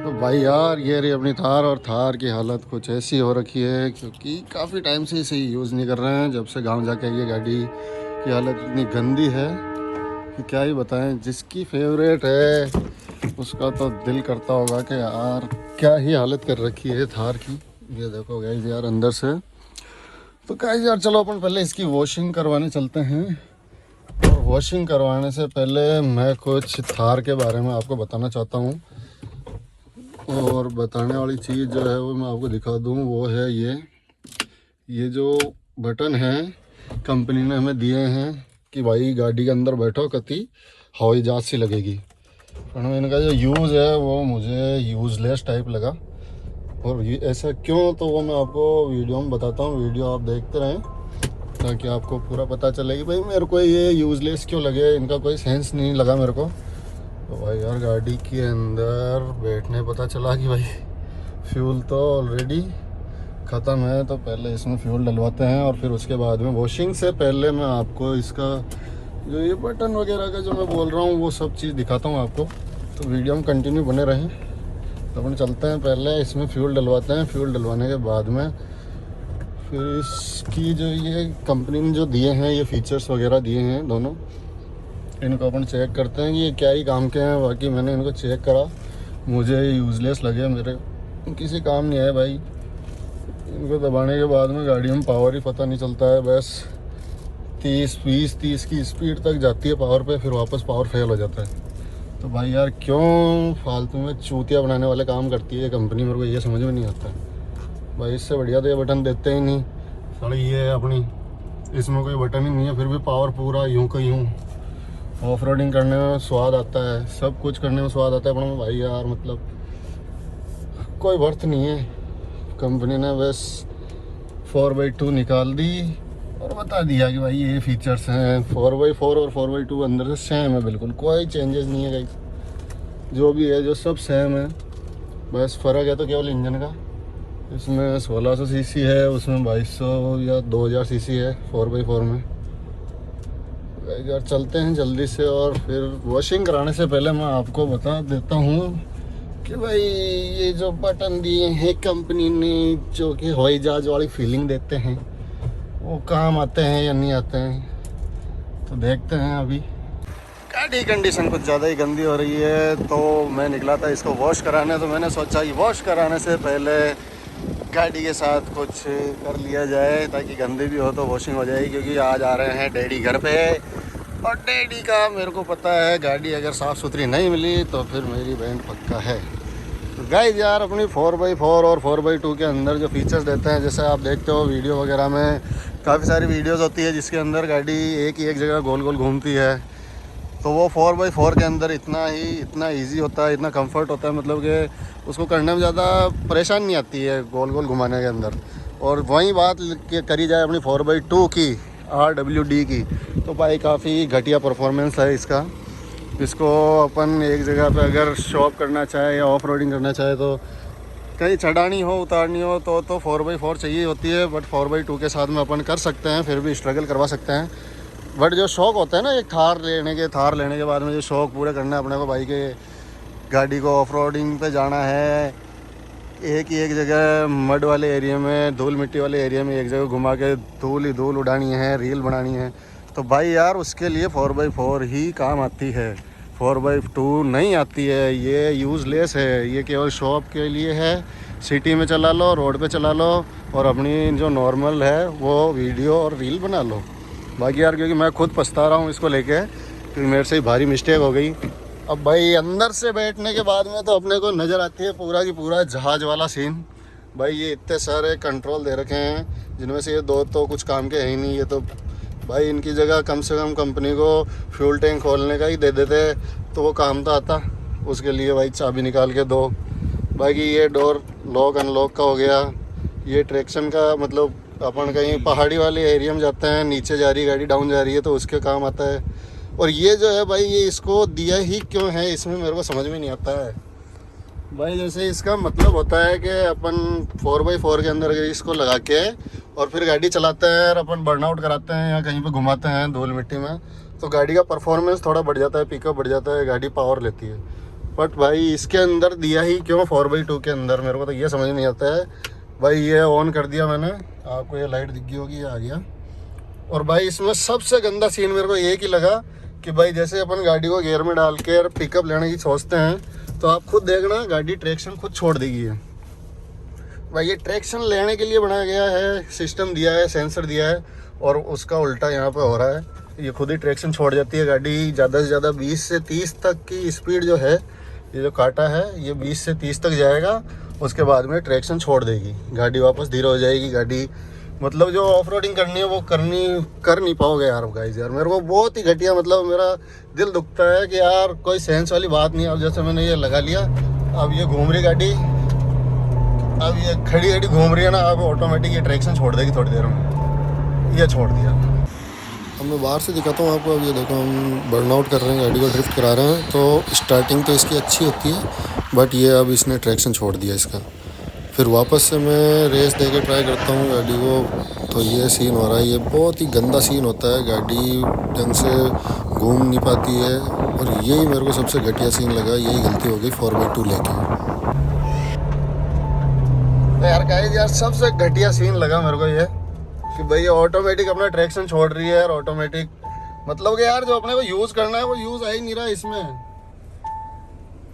तो भाई यार ये रही अपनी थार, और थार की हालत कुछ ऐसी हो रखी है क्योंकि काफ़ी टाइम से इसे यूज़ नहीं कर रहे हैं। जब से गांव जाके ये गाड़ी की हालत इतनी गंदी है कि क्या ही बताएं। जिसकी फेवरेट है उसका तो दिल करता होगा कि यार क्या ही हालत कर रखी है थार की। ये देखो गाइस यार अंदर से। तो गाइस यार चलो अपन पहले इसकी वॉशिंग करवाने चलते हैं। और वॉशिंग करवाने से पहले मैं कुछ थार के बारे में आपको बताना चाहता हूँ। और बताने वाली चीज़ जो है वो मैं आपको दिखा दूँ, वो है ये जो बटन है कंपनी ने हमें दिए हैं कि भाई गाड़ी के अंदर बैठो कति हवाई जहाज सी लगेगी। पर इनका जो यूज़ है वो मुझे यूज़लेस टाइप लगा। और ये ऐसा क्यों, तो वो मैं आपको वीडियो में बताता हूँ। वीडियो आप देखते रहें ताकि आपको पूरा पता चले कि भाई मेरे को ये यूज़लेस क्यों लगे। इनका कोई सेंस नहीं लगा मेरे को। तो भाई यार गाड़ी के अंदर बैठने पता चला कि भाई फ्यूल तो ऑलरेडी ख़त्म है। तो पहले इसमें फ्यूल डलवाते हैं और फिर उसके बाद में वॉशिंग से पहले मैं आपको इसका जो ये बटन वगैरह का जो मैं बोल रहा हूँ वो सब चीज़ दिखाता हूँ आपको। तो वीडियो में कंटिन्यू बने रहें। तो अपन चलते हैं, पहले इसमें फ्यूल डलवाते हैं। फ्यूल डलवाने के बाद में फिर इसकी जो ये कंपनी ने जो दिए हैं ये फीचर्स वगैरह दिए हैं दोनों, इनको अपन चेक करते हैं कि ये क्या ही काम के हैं। बाकी मैंने इनको चेक करा, मुझे यूज़लेस लगे, मेरे किसी काम नहीं आए भाई। इनको दबाने के बाद में गाड़ी में पावर ही पता नहीं चलता है। बस 30 की स्पीड तक जाती है पावर पे, फिर वापस पावर फेल हो जाता है। तो भाई यार क्यों फालतू में चूतिया बनाने वाले काम करती है ये कंपनी, मेरे को ये समझ में नहीं आता है भाई। इससे बढ़िया तो ये बटन देते ही नहीं। सड़ी ये है अपनी, इसमें कोई बटन ही नहीं है, फिर भी पावर पूरा यूँ का यूँ। ऑफ रोडिंग करने में स्वाद आता है, सब कुछ करने में स्वाद आता है, पर भाई यार मतलब कोई वर्थ नहीं है। कंपनी ने बस 4x2 निकाल दी और बता दिया कि भाई ये फीचर्स हैं। 4x4 और 4x2 अंदर से सेम है, बिल्कुल कोई चेंजेस नहीं है गाइस। जो भी है जो सब सेम है, बस फ़र्क है तो केवल इंजन का। इसमें 1600 सीसी है, उसमें 2200 या 2000 सीसी है 4x4 में। यार चलते हैं जल्दी से। और फिर वॉशिंग कराने से पहले मैं आपको बता देता हूँ कि भाई ये जो बटन दिए हैं कंपनी ने जो कि हवाई जहाज वाली फीलिंग देते हैं वो काम आते हैं या नहीं आते हैं, तो देखते हैं। अभी गाड़ी कंडीशन कुछ ज़्यादा ही गंदी हो रही है, तो मैं निकला था इसको वॉश कराने। तो मैंने सोचा कि वॉश कराने से पहले गाड़ी के साथ कुछ कर लिया जाए ताकि गंदी भी हो तो वॉशिंग हो जाएगी। क्योंकि आज आ रहे हैं डैडी घर पे, और डैडी का मेरे को पता है गाड़ी अगर साफ़ सुथरी नहीं मिली तो फिर मेरी बैंड पक्का है। तो गाइस यार अपनी 4x4 और 4x2 के अंदर जो फीचर्स देते हैं, जैसे आप देखते हो वीडियो वगैरह में काफ़ी सारी वीडियोस होती है जिसके अंदर गाड़ी एक ही एक जगह गोल गोल घूमती है। तो वो 4x4 के अंदर इतना ईजी होता है, इतना कंफर्ट होता है, मतलब कि उसको करने में ज़्यादा परेशान नहीं आती है गोल गोल घुमाने के अंदर। और वहीं बात करी जाए अपनी 4x2 की RWD की, तो भाई काफ़ी घटिया परफॉर्मेंस है इसका। इसको अपन एक जगह पे अगर शॉप करना चाहे या ऑफ रोडिंग करना चाहे, तो कहीं चढ़ानी हो उतारनी हो तो 4x4 चाहिए होती है। बट 4x2 के साथ में अपन कर सकते हैं, फिर भी स्ट्रगल करवा सकते हैं। बट जो शौक़ होता है ना एक थार लेने के बाद में जो शौक़ पूरे करना है अपने को भाई के गाड़ी को ऑफ रोडिंग पे जाना है, एक ही एक जगह मड वाले एरिया में, धूल मिट्टी वाले एरिया में एक जगह घुमा के धूल ही धूल उड़ानी है, रील बनानी है, तो भाई यार उसके लिए 4x4 ही काम आती है। 4x2 नहीं आती है, ये यूज़लेस है, ये केवल शॉप के लिए है। सिटी में चला लो, रोड पे चला लो, और अपनी जो नॉर्मल है वो वीडियो और रील बना लो। बाकी यार क्योंकि मैं खुद पछता रहा हूँ इसको लेके, क्योंकि मेरे से ही भारी मिस्टेक हो गई। अब भाई अंदर से बैठने के बाद में तो अपने को नज़र आती है पूरा की पूरा जहाज़ वाला सीन। भाई ये इतने सारे कंट्रोल दे रखे हैं जिनमें से ये दो तो कुछ काम के हैं ही नहीं। ये तो भाई इनकी जगह कम से कम कंपनी को फ्यूल टैंक खोलने का ही दे देते तो वो काम तो आता। उसके लिए भाई चाबी निकाल के दो। बाकी ये डोर लॉक अनलॉक का हो गया। ये ट्रैक्शन का, मतलब अपन कहीं पहाड़ी वाले एरिया में जाते हैं, नीचे जा रही गाड़ी, डाउन जा रही है, तो उसके काम आता है। और ये जो है भाई ये इसको दिया ही क्यों है इसमें मेरे को समझ में नहीं आता है भाई। जैसे इसका मतलब होता है कि अपन 4x4 के अंदर अगर इसको लगा के और फिर गाड़ी चलाते हैं और अपन बर्नआउट कराते हैं या कहीं पे घुमाते हैं धूल मिट्टी में, तो गाड़ी का परफॉर्मेंस थोड़ा बढ़ जाता है, पिकअप बढ़ जाता है, गाड़ी पावर लेती है। बट भाई इसके अंदर दिया ही क्यों 4x2 के अंदर, मेरे को तो ये समझ नहीं आता है भाई। ये ऑन कर दिया मैंने, आपको ये लाइट दिख गई होगी, ये आ गया। और भाई इसमें सबसे गंदा सीन मेरे को एक ही लगा कि भाई जैसे अपन गाड़ी को गियर में डाल के पिकअप लेने की सोचते हैं तो आप खुद देखना गाड़ी ट्रैक्शन खुद छोड़ देगी है। भाई ये ट्रैक्शन लेने के लिए बनाया गया है, सिस्टम दिया है, सेंसर दिया है, और उसका उल्टा यहाँ पे हो रहा है। ये खुद ही ट्रैक्शन छोड़ जाती है गाड़ी। ज़्यादा से ज़्यादा 20 से 30 तक की स्पीड जो है, ये जो काटा है ये 20 से 30 तक जाएगा, उसके बाद में ट्रैक्शन छोड़ देगी गाड़ी, वापस धीरे हो जाएगी गाड़ी। मतलब जो ऑफ रोडिंग करनी है वो कर नहीं पाओगे यार गाइस। यार मेरे को बहुत ही घटिया, मतलब मेरा दिल दुखता है कि यार कोई सेंस वाली बात नहीं। अब जैसे मैंने ये लगा लिया, अब ये घूम रही गाड़ी, अब ये खड़ी घूम रही है ना, अब ऑटोमेटिक ये ट्रैक्शन छोड़ देगी थोड़ी देर में। ये छोड़ दिया। अब मैं बाहर से दिखाता हूँ आपको। अब ये देखो हम बर्नआउट कर रहे हैं, गाड़ी को ड्रिफ्ट करा रहे हैं। तो स्टार्टिंग तो इसकी अच्छी होती है, बट ये अब इसने ट्रैक्शन छोड़ दिया इसका। फिर वापस से मैं रेस दे के ट्राई करता हूँ गाड़ी को, तो ये सीन हो रहा है। ये बहुत ही गंदा सीन होता है, गाड़ी ढंग से घूम नहीं पाती है। और यही मेरे को सबसे घटिया सीन लगा, यही गलती हो गई 4x2 लेके। तो यार गाइस, यार सबसे घटिया सीन लगा मेरे को ये कि भाई ऑटोमेटिक अपना ट्रैक्शन छोड़ रही है। और ऑटोमेटिक मतलब कि यार जो अपने को यूज़ करना है वो यूज़ आ ही नहीं रहा इसमें।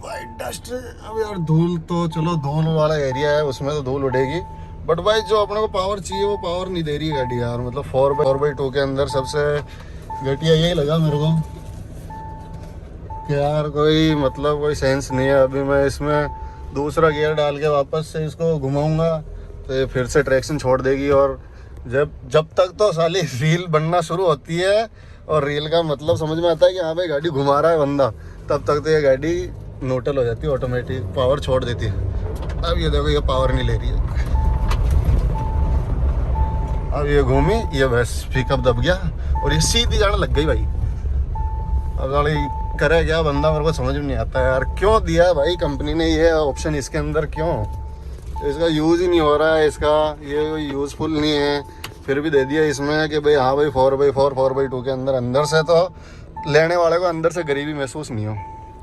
भाई डस्ट, अब यार धूल तो चलो धूल वाला एरिया है, उसमें तो धूल उड़ेगी, बट भाई जो अपने को पावर चाहिए वो पावर नहीं दे रही है गाड़ी यार। मतलब 4x2 के अंदर सबसे घटिया यही लगा मेरे को कि यार कोई सेंस नहीं है। अभी मैं इसमें दूसरा गियर डाल के वापस से इसको घुमाऊंगा तो ये फिर से ट्रैक्शन छोड़ देगी। और जब तक तो साली रील बनना शुरू होती है और रील का मतलब समझ में आता है कि हाँ भाई गाड़ी घुमा रहा है बंदा, तब तक तो ये गाड़ी न्यूट्रल हो जाती है, ऑटोमेटिक पावर छोड़ देती है। अब ये देखो ये पावर नहीं ले रही है। अब ये घूमी, ये बस पिकअप दब गया और ये सीधी जाने लग गई भाई। अब गाड़ी करे क्या बंदा, मेरे को समझ में नहीं आता यार। क्यों दिया भाई कंपनी ने ये ऑप्शन इसके अंदर, क्यों? इसका यूज़ ही नहीं हो रहा है, इसका ये यूज़फुल नहीं है, फिर भी दे दिया इसमें कि भाई हाँ भाई 4x4 4x2 के अंदर से तो लेने वाले को अंदर से गरीबी महसूस नहीं हो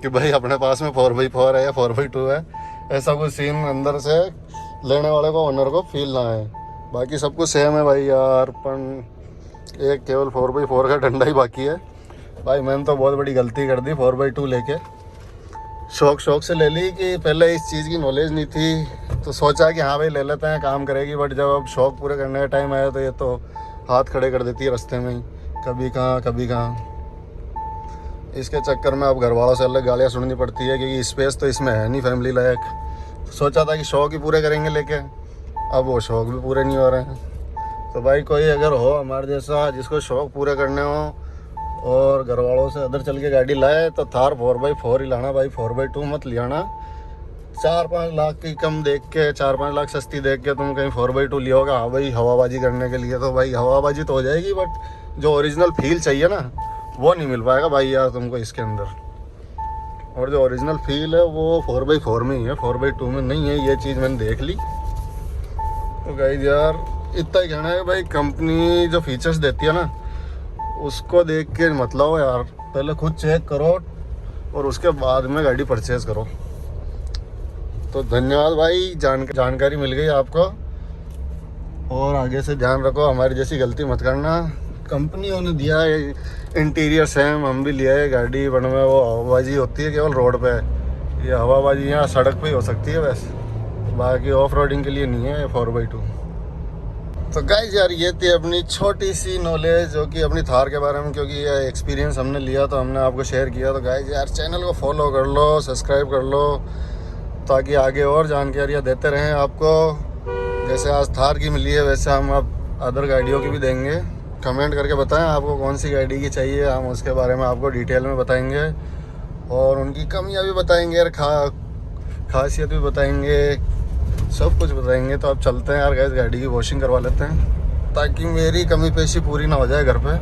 कि भाई अपने पास में 4x4 है या 4x2 है। ऐसा कुछ सीन अंदर से लेने वाले को, ओनर को फील ना आए। बाकी सब कुछ सेम है भाई यार, पर एक केवल 4x4 का डंडा ही बाकी है। भाई मैंने तो बहुत बड़ी गलती कर दी 4x2 लेके। शौक से ले ली कि पहले इस चीज़ की नॉलेज नहीं थी तो सोचा कि हाँ भाई ले लेते हैं, काम करेगी। बट जब अब शौक पूरे करने का टाइम आया तो ये तो हाथ खड़े कर देती है रास्ते में ही, कभी कहाँ। इसके चक्कर में अब घर वालों से अलग गालियाँ सुननी पड़ती है क्योंकि स्पेस तो इसमें है नहीं फैमिली लायक। सोचा था कि शौक ही पूरे करेंगे लेके, अब वो शौक भी पूरे नहीं हो रहे हैं। तो भाई कोई अगर हो हमारे जैसा जिसको शौक पूरे करने हो और घर वालों से अदर चल के गाड़ी लाए तो थार 4x4 ही लाना भाई, 4x2 मत लियाना। 4-5 लाख की कम देख के, 4-5 लाख सस्ती देख के तुम कहीं 4x2 लिया होगा हाँ भाई हवाबाजी करने के लिए, तो भाई हवाबाजी तो हो जाएगी बट जो ओरिजिनल फील चाहिए ना वो नहीं मिल पाएगा भाई यार तुमको इसके अंदर। और जो ओरिजिनल फील है वो 4x4 में ही है, 4x2 में नहीं है। ये चीज़ मैंने देख ली। तो गाइस यार इतना ही कहना है भाई, कंपनी जो फीचर्स देती है ना उसको देख के मत लाओ यार, पहले खुद चेक करो और उसके बाद में गाड़ी परचेज़ करो। तो धन्यवाद भाई, जानकारी मिल गई आपको। और आगे से ध्यान रखो, हमारी जैसी गलती मत करना। कंपनियों ने दिया है इंटीरियर सेम, हम भी लिया है गाड़ी, बट में वो हवाबाजी होती है केवल रोड पे। ये हवाबाजी यहाँ सड़क पे ही हो सकती है वैसे, बाकी ऑफ रोडिंग के लिए नहीं है 4x2। तो गाइस यार ये थी अपनी छोटी सी नॉलेज जो कि अपनी थार के बारे में, क्योंकि ये एक्सपीरियंस हमने लिया तो हमने आपको शेयर किया। तो गाइस यार चैनल को फॉलो कर लो, सब्सक्राइब कर लो ताकि आगे और जानकारियाँ देते रहें आपको। जैसे आज थार की मिली है वैसे हम अब अदर गाड़ियों की भी देंगे। कमेंट करके बताएं आपको कौन सी गाड़ी की चाहिए, हम उसके बारे में आपको डिटेल में बताएंगे और उनकी कमियां भी बताएंगे और खासियत भी बताएंगे, सब कुछ बताएंगे। तो अब चलते हैं यार गाइस, गाड़ी की वॉशिंग करवा लेते हैं ताकि मेरी कमी पेशी पूरी ना हो जाए घर पे।